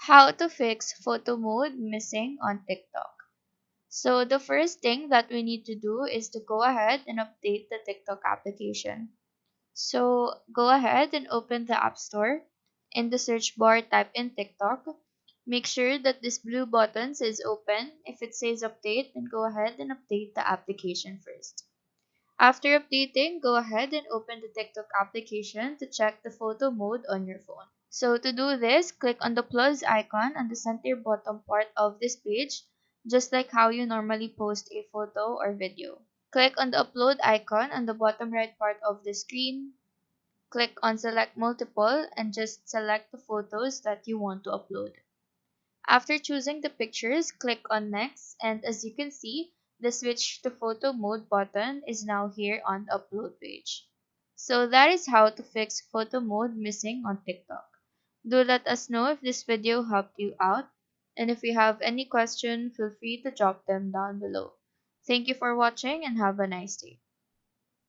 How to fix photo mode missing on TikTok. So the first thing that we need to do is to go ahead and update the TikTok application. So go ahead and open the App Store. In the search bar, type in TikTok. Make sure that this blue button is open. If it says update, then go ahead and update the application first. After updating, go ahead and open the TikTok application to check the photo mode on your phone. So to do this, click on the plus icon on the center bottom part of this page, just like how you normally post a photo or video. Click on the upload icon on the bottom right part of the screen. Click on select multiple and just select the photos that you want to upload. After choosing the pictures, click on next, and as you can see, the switch to photo mode button is now here on the upload page. So that is how to fix photo mode missing on TikTok. Do let us know if this video helped you out, and if you have any question, feel free to drop them down below. Thank you for watching and have a nice day.